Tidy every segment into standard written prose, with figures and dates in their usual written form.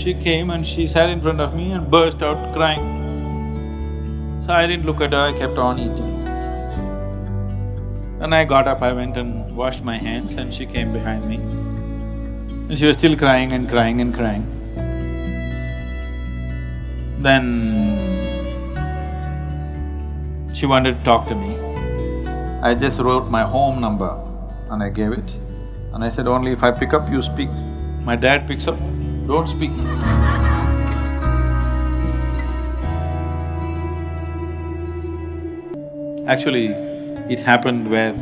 she came and she sat in front of me and burst out crying. So I didn't look at her, I kept on eating. Then I got up, I went and washed my hands and she came behind me. And she was still crying and crying and crying. Then she wanted to talk to me. I just wrote my home number and I gave it. And I said, only if I pick up, you speak. My dad picks up, don't speak. Actually, it happened where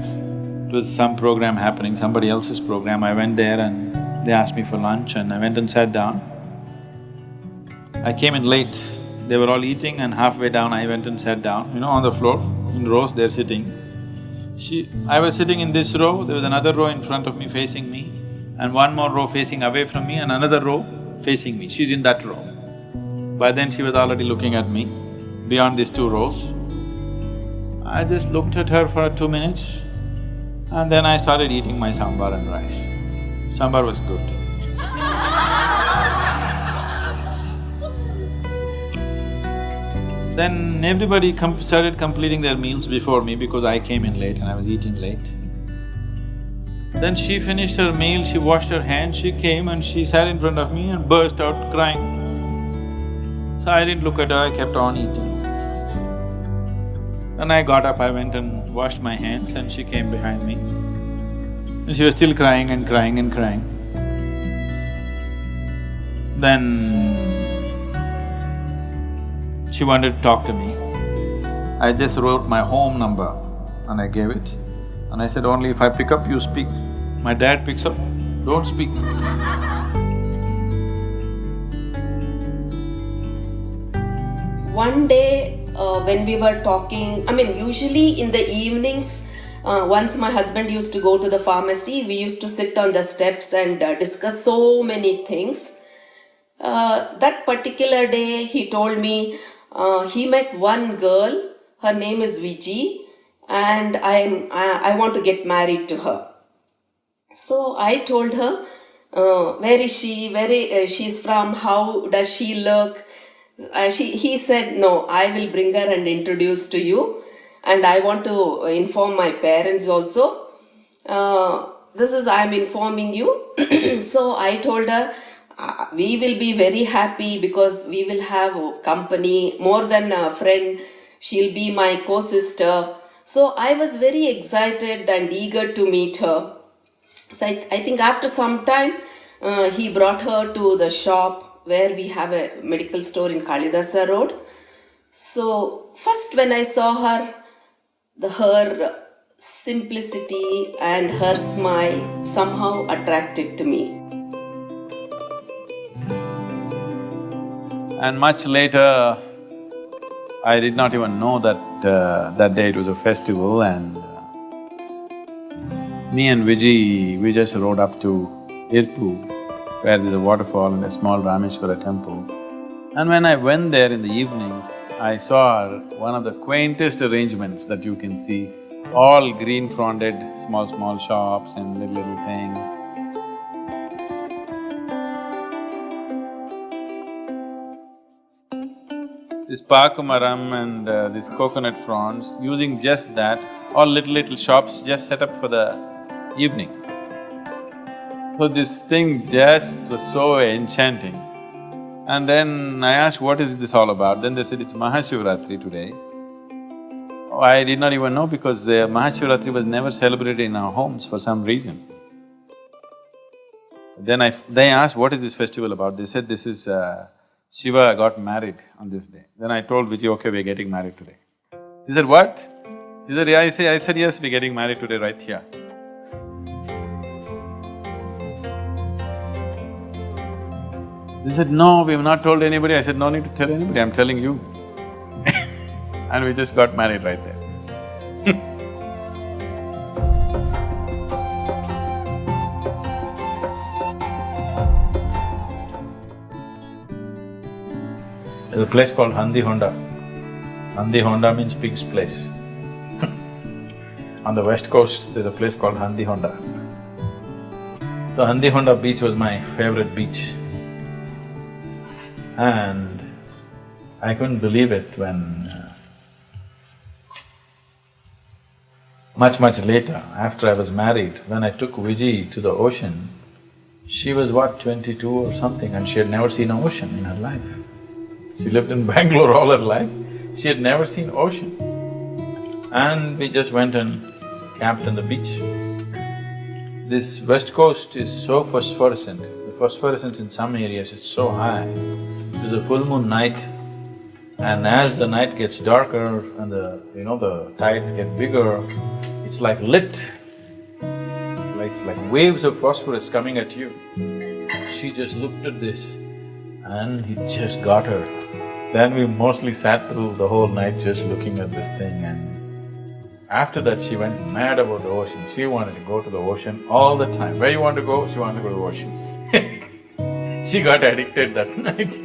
it was some program happening, somebody else's program. I went there and they asked me for lunch and I went and sat down. I came in late, they were all eating and halfway down I went and sat down, on the floor, in rows they're sitting. I was sitting in this row, there was another row in front of me facing me and one more row facing away from me and another row facing me. She's in that row. By then she was already looking at me, beyond these two rows. I just looked at her for 2 minutes and then I started eating my sambar and rice. Sambar was good. Then everybody started completing their meals before me because I came in late and I was eating late. Then she finished her meal, she washed her hands, she came and she sat in front of me and burst out crying. So I didn't look at her, I kept on eating. Then I got up, I went and washed my hands and she came behind me. And she was still crying and crying and crying. Then she wanted to talk to me. I just wrote my home number and I gave it. And I said, only if I pick up, you speak. My dad picks up, don't speak. One day when we were talking, usually in the evenings, once my husband used to go to the pharmacy, we used to sit on the steps and discuss so many things. That particular day, he told me he met one girl, her name is Vijji, and I want to get married to her. So I told her, where is she, she's from, how does she look? He said, no, I will bring her and introduce to you, and I want to inform my parents also. I'm informing you. So I told her, we will be very happy because we will have company, more than a friend. She'll be my co-sister. So I was very excited and eager to meet her. So I think after some time, he brought her to the shop where we have a medical store in Kalidasa Road. So first when I saw her, her simplicity and her smile somehow attracted to me. And much later, I did not even know that that day it was a festival and me and Vijji, we just rode up to Irpu, where there's a waterfall and a small Rameshwara temple. And when I went there in the evenings, I saw one of the quaintest arrangements that you can see, all green-fronted, small shops and little things. This pakumaram and this coconut fronds, using just that, all little shops just set up for the evening. So this thing just was so enchanting. And then I asked, what is this all about? Then they said, it's Mahashivratri today. Oh, I did not even know because Mahashivratri was never celebrated in our homes for some reason. Then they asked, what is this festival about? They said, this is Shiva got married on this day. Then I told Vijji, okay, we're getting married today. She said, what? She said, yeah, I said, yes, we're getting married today right here. They said, no, we have not told anybody. I said, no need to tell anybody, I'm telling you. And we just got married right there. There's a place called Handi Honda. Handi Honda means pig's place. On the west coast, there's a place called Handi Honda. So Handi Honda beach was my favorite beach. And I couldn't believe it when much later, after I was married, when I took Vijji to the ocean, she was what, 22 or something, and she had never seen an ocean in her life. She lived in Bangalore all her life, she had never seen ocean. And we just went and camped on the beach. This west coast is so phosphorescent, the phosphorescence in some areas is so high. It was a full moon night, and as the night gets darker and the tides get bigger, it's like lit. It's like waves of phosphorus coming at you. She just looked at this and it just got her. Then we mostly sat through the whole night just looking at this thing, and after that she went mad about the ocean. She wanted to go to the ocean all the time. Where you want to go? She wanted to go to the ocean. She got addicted that night.